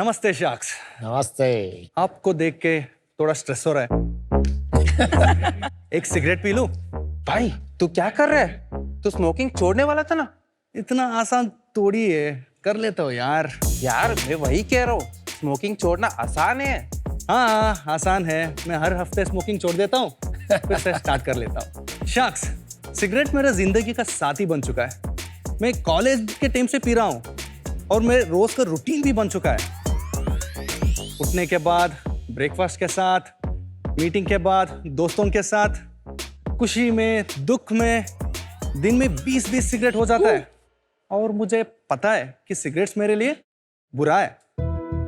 नमस्ते शाक्स। नमस्ते। आपको देख के थोड़ा स्ट्रेस हो रहा है। एक सिगरेट पी लूं? भाई तू क्या कर रहा है? तू स्मोकिंग छोड़ने वाला था ना? इतना आसान थोड़ी है, कर लेता हूँ यार। यार मैं वही कह रहा हूँ, स्मोकिंग छोड़ना आसान है। हाँ आसान है, मैं हर हफ्ते स्मोकिंग छोड़ देता हूँ फिर से स्टार्ट कर लेता हूँ। शाक्स, सिगरेट मेरा जिंदगी का साथी बन चुका है। मैं कॉलेज के टाइम से पी रहा हूँ और मेरे रोज का रूटीन भी बन चुका है। उठने के बाद ब्रेकफास्ट के साथ, मीटिंग के बाद दोस्तों के साथ, खुशी में दुख में दिन में 20-20 सिगरेट हो जाता है। और मुझे पता है कि सिगरेट्स मेरे लिए बुरा है।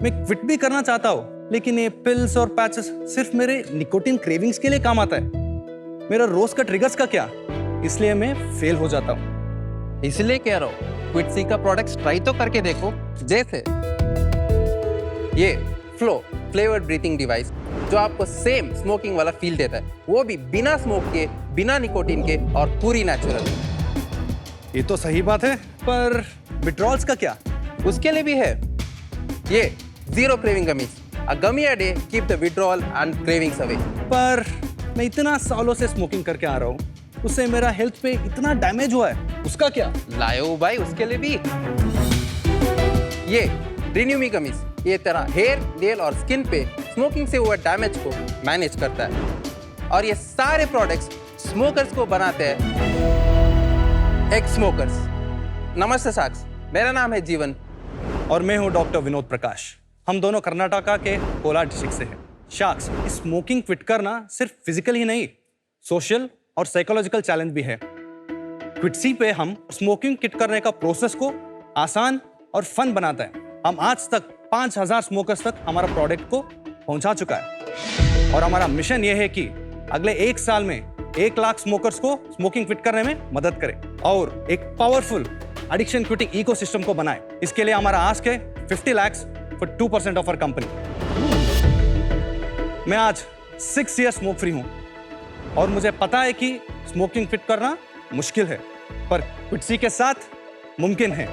मैं क्विट भी करना चाहता हूँ, लेकिन ये पिल्स और पैचेस सिर्फ मेरे निकोटिन क्रेविंग्स के लिए काम आता है। मेरा रोज का ट्रिगर्स का क्या, इसलिए मैं फेल हो जाता हूँ। इसलिए कह रहा हूँ क्विटसी का प्रोडक्ट्स ट्राई तो करके देखो। जैसे ये फ्लो फ्लेवर्ड ब्रीथिंग डिवाइस जो आपको सेम स्मोकिंग वाला फील देता है, वो भी बिना स्मोक के, बिना निकोटिन के और पूरी नेचुरल। ये तो सही बात है, पर विड्रॉल्स का क्या? उसके लिए भी है ये zero craving gummies, a gummy a day keep the withdrawal and cravings away. पर मैं इतना सालों से स्मोकिंग करके आ रहा हूँ, उससे मेरा हेल्थ पे इतना डैमेज हुआ है, उसका क्या? लायो भाई, उसके लिए भी ये रिन्यू मी गमीज, ये तेरा हेयर, नेल और स्किन पे स्मोकिंग से हुआ डैमेज को मैनेज करता है। और ये सारे प्रोडक्ट्स स्मोकर्स को बनाते हैं एक्स स्मोकर्स। नमस्ते साक्स, मेरा नाम है जीवन और मैं हूँ डॉक्टर विनोद प्रकाश। हम दोनों कर्नाटका के कोलार डिस्ट्रिक्ट से हैं। शाक्स, स्मोकिंग क्विट करना सिर्फ फिजिकल ही नहीं, सोशल और साइकोलॉजिकल चैलेंज भी है। क्विटसी पे हम स्मोकिंग क्विट करने का प्रोसेस को आसान और फन बनाता है। हम आज तक 5000 स्मोकर्स तक हमारा प्रोडक्ट को पहुंचा चुका है और हमारा मिशन यह है कि अगले 1 साल में 1 लाख स्मोकर्स को स्मोकिंग क्विट करने में मदद करें और एक पावरफुल एडिक्शन क्विटिंग इकोसिस्टम को बनाएं। इसके लिए हमारा आस्क है 50 lakh for 2% of our company. मैं आज 6 ईयर स्मोक फ्री हूं और मुझे पता है कि स्मोकिंग क्विट करना मुश्किल है, पर क्विटसी के साथ मुमकिन है।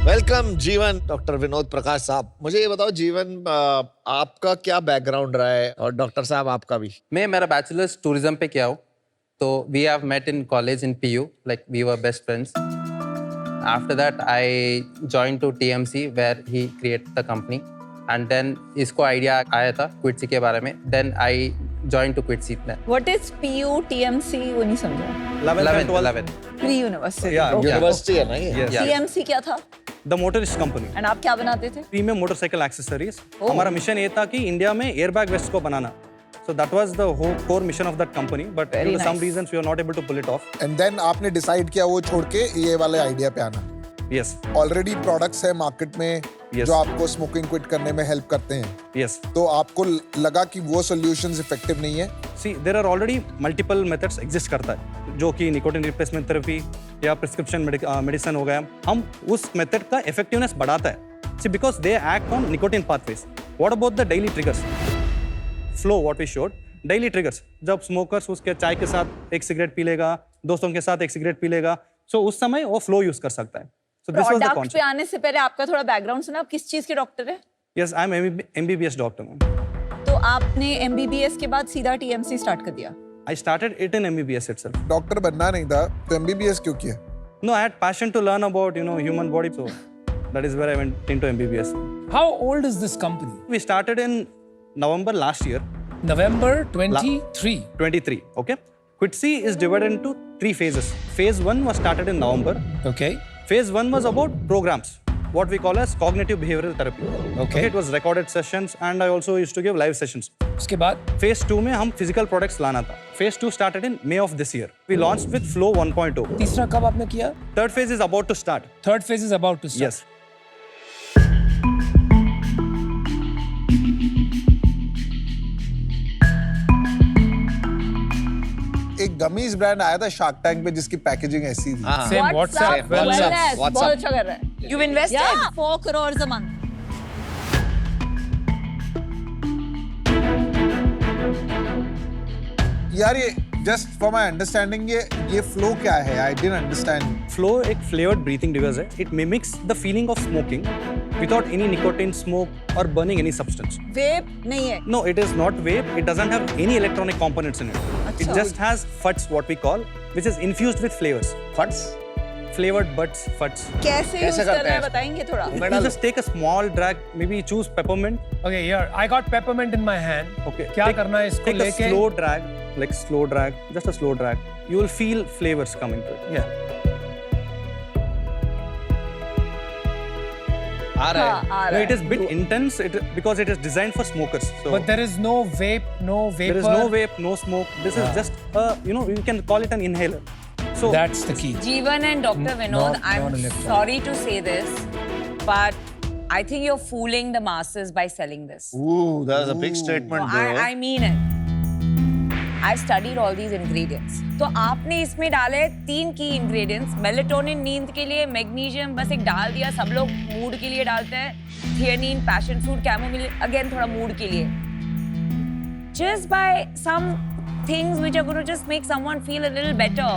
वेलकम जीवन। डॉक्टर विनोद प्रकाश साहब, मुझे ये बताओ जीवन, आपका क्या बैकग्राउंड रहा है और डॉक्टर साहब आपका भी? मैं मेरा बैचलर्स टूरिज्म पे किया हूँ, तो we have met in college in PU, like we were best friends. After that I join to TMC where he create the company and then इसको आइडिया आया था क्विटसी के बारे में, then I join to Quitsy. What is PU TMC? वो नहीं समझा। 11th pre university. University है ना ये? Yes. TMC क्या था? The motorist company. एंड आप क्या बनाते थे? Premium motorcycle accessories. हमारा मिशन ये था कि इंडिया में एयरबैग वेस्ट को बनाना। So that was the whole core mission of that company, but due to some reasons we were not able to pull it off. And then आपने decide किया वो छोड़ के ये वाले आइडिया पे आना। Yes. ऑलरेडी प्रोडक्ट्स है मार्केट में Yes. जो आपको स्मोकिंग क्विट करने में हेल्प करते हैं। Yes. तो आपको लगा कि वो सॉल्यूशंस इफेक्टिव नहीं है? See, there are already multiple methods exist करता है, जो कि निकोटिन रिप्लेसमेंट थेरेपी या प्रिस्क्रिप्शन मेडिसिन हो गया। हम उस मेथड का इफेक्टिवनेस बढ़ाता है। See, because they act on nicotine pathways. What about the daily triggers? Flow, what we showed, daily triggers. जब स्मोकर्स उसके चाय के साथ एक सिगरेट पी लेगा, दोस्तों के साथ एक सिगरेट पी लेगा, so उस समय वो फ्लो यूज कर सकता है। So this was the product concept. पे आने से पहले आपका थोड़ा बैकग्राउंड सुना। आप किस चीज के डॉक्टर हैं? Yes, I'm MBBS doctor. तो आपने MBBS के बाद सीधा TMC स्टार्ट कर दिया? I started it in MBBS itself. Doctor बनना नहीं था तो MBBS क्यों किया? No, I had passion to learn about, human body, so that is where I went into MBBS. How old is this company? We started in November last year, November 23. 23, okay? Quitsi is divided into 3 phases. Phase 1 was started in November. Okay. Phase 1 was about programs, what we call as cognitive behavioral therapy. Okay. It was recorded sessions and I also used to give live sessions. उसके बाद Phase 2 में हम physical products लाना था. Phase 2 started in May of this year. We launched with Flow 1.0. तीसरा कब आपने किया? Third phase is about to start. Third phase is about to start. Yes. एक गमीज ब्रांड आया था शार्क टैंक पे जिसकी पैकेजिंग ऐसी थी। Same WhatsApp. Wellness, बहुत WhatsApp. अच्छा कर रहा है। You've invested? Yeah, 4 crores a month. यार ये जस्ट फॉर माय अंडरस्टैंडिंग ये फ्लो क्या है? I didn't understand. Flow एक flavored breathing device है. It mimics the feeling of smoking, without any nicotine, smoke or burning any substance. वेप नहीं है. No, it is not vape. It doesn't have any electronic components in it. It अच्छा. just has FUTs, what we call, which is infused with flavors. फट्स Flavored buds, FUTs. कैसे use कैसे करते करना है हैं? बताएंगे थोड़ा. You just take a small drag, maybe choose peppermint. Okay, here I got peppermint in my hand. Okay. क्या take- करना है इसको Take a लेके? slow drag, like slow drag, just a slow drag. You will feel flavors coming to it. Yeah. आ रहा है हाँ, आ No, रहा it is है. bit intense because it is designed for smokers. So But there is no vape, no vapor. there is no vape, no smoke. This is just, you can call it an inhaler. So That's the key. Jeevan and Dr. Vinod, I'm non-electronic. sorry to say this, but I think you're fooling the masses by selling this. Ooh, that is a big statement, No, bro. I mean it. I've studied all these ingredients. तो आपने इसमें डाले 3 की ingredients, melatonin नींद के लिए, magnesium बस एक डाल दिया, सब लोग मूड के लिए डालते हैं, theanine, passion fruit, chamomile, again थोड़ा मूड के लिए. Just by some things which are going to just make someone feel a little better,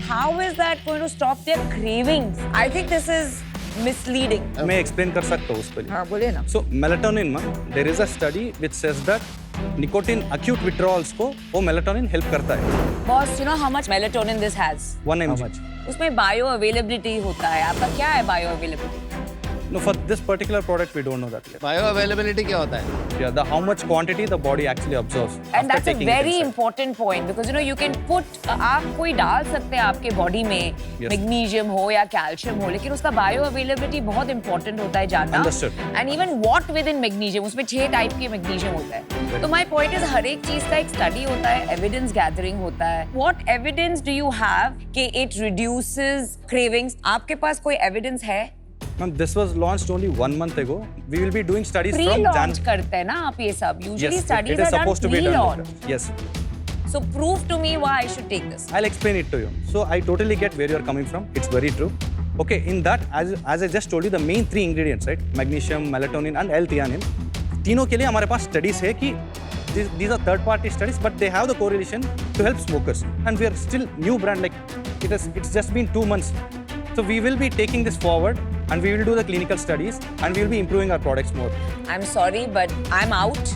how is that going to stop their cravings? I think this is misleading. मैं explain कर सकता हूँ उस पर. हाँ बोलिए ना. So melatonin में there is a study which says that nicotine acute withdrawals को वो melatonin help करता है. Boss, you know how much melatonin this has? 1 mg. उसमें बायो अवेलेबिलिटी होता है. आपका क्या है bio availability? No, for this particular product we don't know that yet. Bio availability क्या होता है? Yeah, how much quantity the body actually absorbs And after that's a taking it very inside. important point because you can put आप कोई डाल सकते हैं आपके body में Yes. मैग्नीशियम हो या कैल्शियम हो लेकिन उसका बायो अवेलेबिलिटी बहुत इंपॉर्टेंट होता है जानना. Understood. And even what with in magnesium उसमें 6 टाइप के मैग्नीशियम होता है. तो माय पॉइंट इज हर एक चीज का एक स्टडी होता है, एविडेंस गैदरिंग होता है. What evidence do you have कि इट रिड्यूसेस क्रेविंग्स? आपके पास कोई एविडेंस है? Ma'am, this was launched only 1 month ago. We will be doing studies pre from launch करते हैं ना आप ये सब. Usually Yes, studies it is are done supposed to be pre done. Launch. like that. Yes, So prove to me why I should take this. I'll explain it to you. So I totally get where you're coming from. It's very true. Okay, in that, as I just told you, the main 3 ingredients, right? Magnesium, melatonin, and L-theanine. तीनों के लिए हमारे पास studies है कि these are third-party studies, but they have the correlation to help smokers. And we are still new brand, like it's just been 2 months. So we will be taking this forward, and we will do the clinical studies, and we will be improving our products more. I'm sorry, but I'm out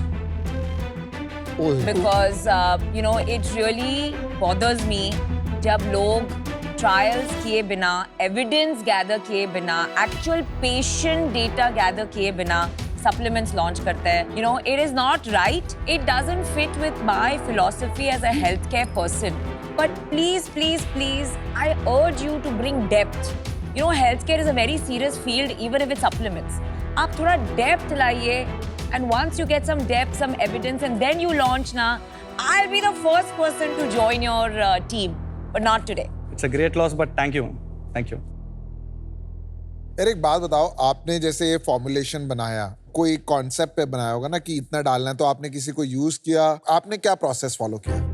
because it really bothers me जब लोग trials किए बिना, evidence gather किए बिना, actual patient data gather किए बिना supplements launch करते हैं. It is not right. It doesn't fit with my philosophy as a healthcare person. But please, please, please, I urge you to bring depth. Healthcare is a very serious field, even if it's supplements. आप थोड़ा depth लाइए, and once you get some depth, some evidence, and then you launch na, I'll be the first person to join your team, but not today. It's a great loss, but thank you, ma'am. Thank you. यार एक बात बताओ, आपने जैसे ये formulation बनाया, कोई concept पे बनाया होगा ना कि इतना डालना है, तो आपने किसी को यूज किया, आपने क्या प्रोसेस फॉलो किया?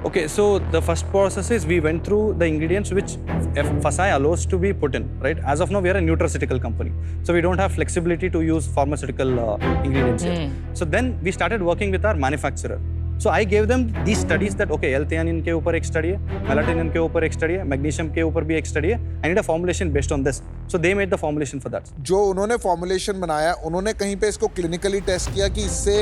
Okay, so the first process is we went through the ingredients which FSSAI allows to be put in, right? As of now, we are a nutraceutical company, so we don't have flexibility to use pharmaceutical ingredients yet. So then we started working with our manufacturer. So I gave them these studies that okay, L-theanine के ऊपर एक study है, melatonin के ऊपर एक study है, magnesium के ऊपर भी एक study है. I need a formulation based on this. So they made the formulation for that. जो उन्होंने फॉर्मुलेशन बनाया, उन्होंने कहीं पे इसको क्लिनिकली टेस्ट किया कि इससे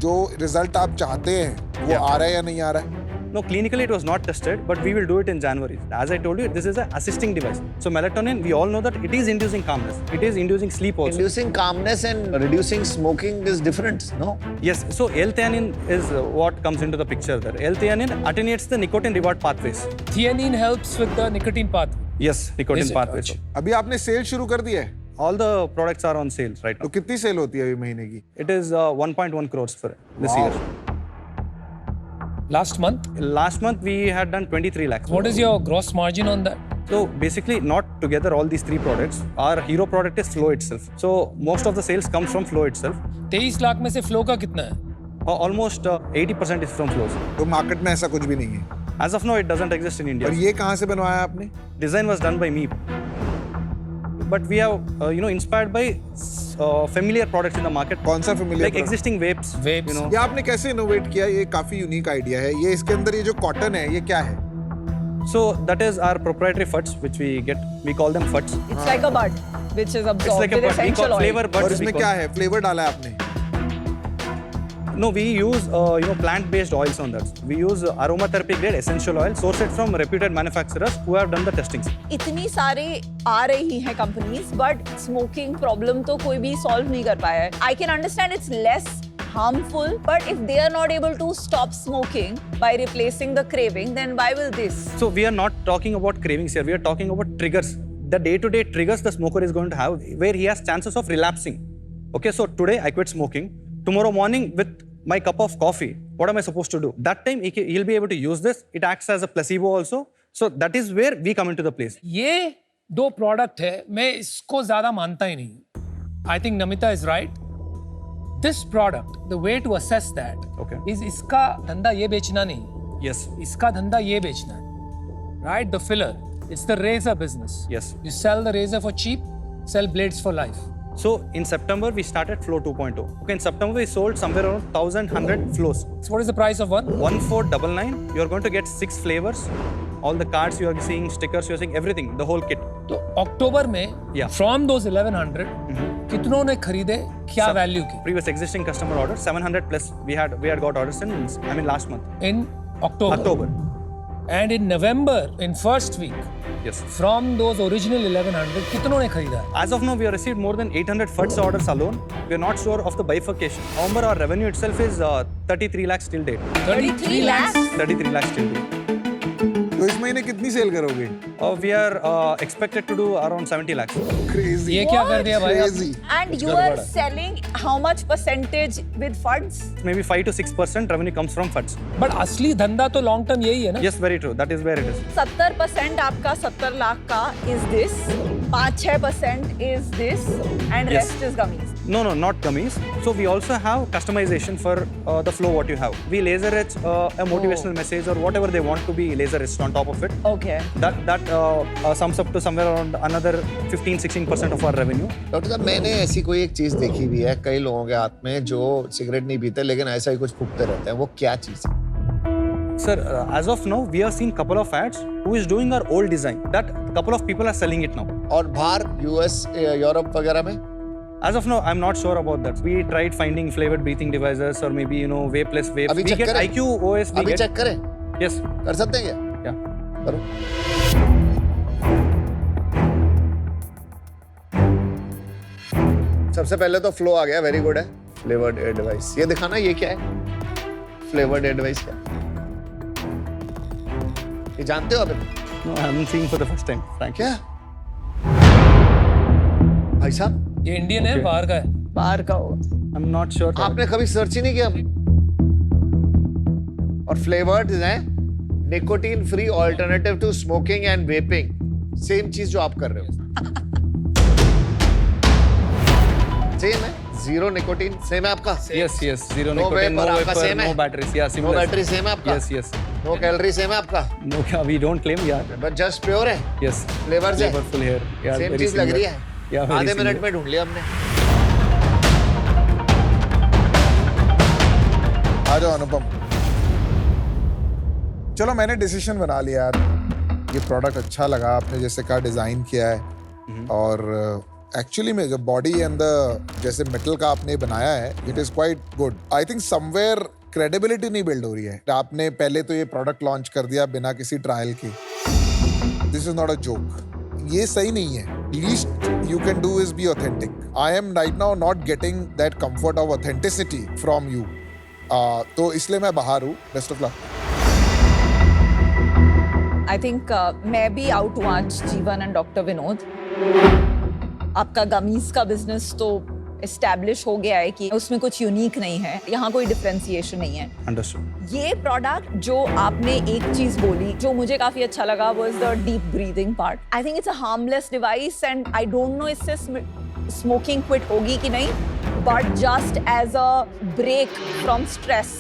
जो रिजल्ट आप चाहते हैं वो आ रहा है या नहीं आ रहा है? No, clinically it was not tested, but we will do it in January. As I told you, this is an assisting device. So melatonin, we all know that it is inducing calmness. It is inducing sleep also. Inducing calmness and reducing smoking is different, no? Yes, so L-theanine is what comes into the picture there. L-theanine attenuates the nicotine reward pathways. Theanine helps with the nicotine pathway. Yes, nicotine Is it? pathways. अच्छा. अभी आपने cell शुरू कर दिया है, All the products are on sale right तो now. कितनी cell होती है अभी महीने की? It is 1.1 crores for this Wow. year. Last month, Last month we had done 23 lakhs. what is your gross margin on that? So basically, not together all these 3 products. Our hero product is Flow itself. So most of the sales comes from Flow itself. 23 lakh में से flow का कितना है? Almost 80% is from flows. तो market में ऐसा कुछ भी नहीं है, As of now, it doesn't exist in India. और ये कहाँ से बनवाया आपने? Design was done by me. But we have, inspired by familiar products in the market. कौन सा familiar Like product? existing vapes. Vapes. You know. ये आपने कैसे इनोवेट किया? ये काफी यूनिक आइडिया है. ये इसके अंदर ये जो कॉटन है, ये क्या है? So that is our proprietary FUTs, which we get. We call them FUTs. It's like a bud. which is It's absorbed like a with bud. We essential call oil. flavor buds. और इसमें we call. क्या है flavour डाला है आपने No, we use plant-based oils on that. We use aromatherapy grade essential oil sourced from reputed manufacturers who have done the testings. इतनी सारे आ रही हैं कंपनीज बट स्मोकिंग प्रॉब्लम तो कोई भी सॉल्व नहीं कर पाया है. I can understand it's less harmful, but if they are not able to stop smoking by replacing the craving, then why will this? So we are not talking about cravings here. We are talking about triggers. The day-to-day triggers the smoker is going to have where he has chances of relapsing. Okay, so today I quit smoking. Tomorrow morning with my cup of coffee, what am I supposed to do? That time he'll be able to use this. It acts as a placebo also. So that is where we come into the place. ये दो product है, मैं इसको ज्यादा मानता ही नहीं. I think Namita is right. This product, the way to assess that Okay. Is इसका धंधा ये बेचना नहीं, Yes. इसका धंधा ये बेचना है. Right, the filler, it's the razor business. Yes. You sell the razor for cheap, sell blades for life. So in September we started Flow 2.0. Okay, in September we sold somewhere around 1,100 flows. So what is the price of one? 1499. You're going to get 6 flavors. All the cards you are seeing, stickers you are seeing, everything, the whole kit. तो अक्टूबर में Yeah. From those 1100 कितनों ने खरीदे, क्या Some value की Previous existing customer order 700 plus. We had got orders in last month. In October. October. And in November, in first week, Yes. From those original 1100 कितनों ने खरीदा है? As of now, we have received more than 800 FUDs orders alone. We are not sure of the bifurcation. However, our revenue itself is 33 lakhs till date. 33 lakhs. 33 lakhs till date. तो इस महीने कितनी cell करोगे We are expected to do around 70 lakhs. Crazy ये क्या कर दिया भाई आपने? Crazy And you are selling how much percentage with funds? Maybe 5 to 6% revenue comes from FUDs. But असली धंधा तो लॉन्ग टर्म यही है ना. Yes, very true. That is where it is. 70% आपका 70 लाख का is this, 5-6% is this, and Yes. rest is gummies. No, not gummies. So we also have customization for the flow what you have. We laser etch a motivational message or whatever they want to be laser etched on top of it. Okay. That sums up to somewhere around another 15-16% of our revenue. Doctor साहब मैंने ऐसी कोई एक चीज देखी भी है कई लोगों के हाथ में जो सिगरेट नहीं पीते लेकिन ऐसा ही कुछ फूकते रहते हैं, वो क्या चीज है? Sir, as of now, we have seen couple of ads who is doing our old design. That couple of people are selling it now. और बाहर यूएस यूरोप वगैरह में As of now, I'm not sure about that. We tried finding flavored breathing devices or maybe vapeless vapes. अभी We check get करें? IQ OS. We अभी get. Check करें, Yes. कर सकते हैं क्या? Yeah. करो. सबसे पहले तो फ्लो आ गया, वेरी गुड है. फ्लेवर्ड एयर डिवाइस, ये दिखाना ये क्या है? फ्लेवर्ड एयर डिवाइस क्या है? ये जानते हो आप? No, I'm seeing for the first time. Frankly. क्या भाई साहब, ये इंडियन है, बाहर का है. बाहर का होगा. I'm not sure. आपने कभी सर्च ही नहीं किया? और फ्लेवर्ड हैं, nicotine free alternative to smoking and vaping. Same चीज जो आप कर रहे हो, सेम है. जीरो निकोटीन सेम है आपका. Yes. Zero No nicotine, no vapor, आपका vapor, same है? no batteries. Yeah, no similar. Battery same है आपका. Yes. नो कैलोरी सेम है आपका. No, we don't claim. Yeah. But just pure है. Yes. फ्लेवर्स है. Flavorful here. Yeah, same very चीज लग similar. रही है. Yeah, very आधे मिनट similar. में ढूंढ लिया हमने. आ जाओ अनुपम. चलो मैंने डिसीजन बना लिया यार, ये प्रोडक्ट अच्छा लगा, आपने जैसे कहा डिजाइन किया है और एक्चुअली में जो बॉडी एंड द जैसे मेटल का आपने बनाया है, it is quite good. I think somewhere credibility नहीं बिल्ड हो रही है. आपने पहले तो ये प्रोडक्ट लॉन्च कर दिया बिना किसी ट्रायल के. This is not a joke. ये सही नहीं है. Least you can do is be authentic. I am right now not getting that comfort of authenticity from you. तो इसलिए मैं बाहर हूँ. Best of luck. I think मैं भी आउट हूँ आज जीवन एंड डॉक्टर विनोद. आपका गमीज का बिजनेस तो एस्टैब्लिश हो गया है कि उसमें कुछ यूनिक नहीं है, यहाँ कोई डिफरेंशिएशन नहीं है. Understood. ये प्रोडक्ट जो आपने एक चीज बोली जो मुझे काफी अच्छा लगा was the deep breathing part. I think it's a harmless device and I don't know इससे smoking quit होगी कि नहीं, but just as a break from stress,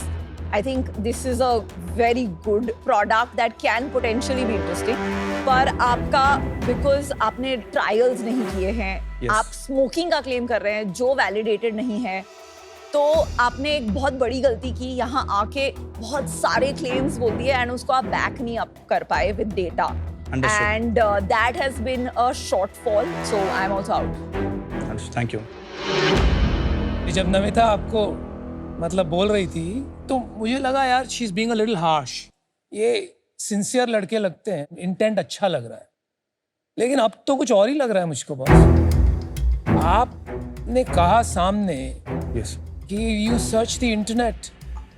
I think this is a very good product that can potentially be interesting. पर आपका because आपने trials नहीं किए हैं, Yes. आप smoking का claim कर रहे हैं जो validated नहीं है, तो आपने एक बहुत बड़ी गलती की. यहाँ आके बहुत सारे claims बोल दिए and उसको आप back नहीं up कर पाए with data. Understood. And that has been a shortfall. So I'm also out. Thank you. जब नमिता आपको मतलब बोल रही थी तो मुझे लगा यार she is being a little harsh. ये सिंसियर लड़के लगते हैं, इंटेंट अच्छा लग रहा है, लेकिन अब तो कुछ और ही लग रहा है मुझको बॉस. आपने कहा सामने Yes. कि यू सर्च द इंटरनेट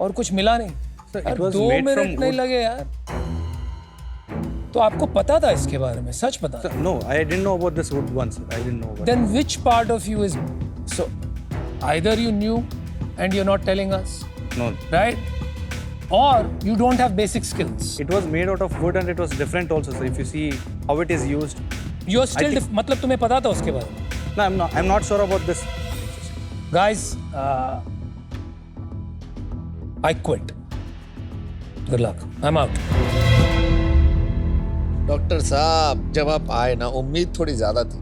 और कुछ मिला नहीं. Sir, it यार, was 2 made मिनट from नहीं wood. लगे यार. तो आपको पता था इसके बारे में, सच पता. Sir, no, I didn't know about this wood once. I didn't know about Then which part of you is so? Either you knew and you're not telling us, it. No. right? Or you don't have basic skills. It was made out of wood and it was different also. So if you see how it is used, You're still think- मतलब तुम्हें पता था उसके बारे में. no, I'm not sure about this. Guys, I quit. Good luck. I'm out. Doctor साहब जब आप आए ना उम्मीद थोड़ी ज्यादा थी.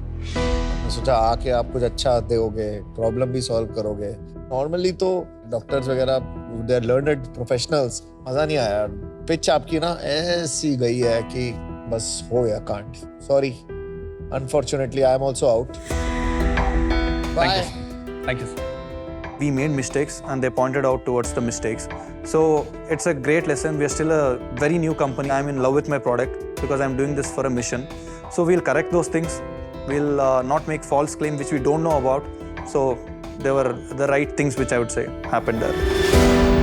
मैं सोचा आके आप कुछ अच्छा दोगे, प्रॉब्लम भी सॉल्व करोगे. नॉर्मली तो डॉक्टर्स वगैरह दे आर लर्नड प्रोफेशनल्स. मजा नहीं आया. पिच आपकी ना ऐसी गई है कि बस हो गया. Can't. Sorry. Unfortunately I am also out. Bye. Thank you, sir. We made mistakes and they pointed out towards the mistakes. So it's a great lesson. We are still a very new company. I'm in love with my product because I'm doing this for a mission. So we'll correct those things. We'll not make false claims which we don't know about. So there were the right things which I would say happened there.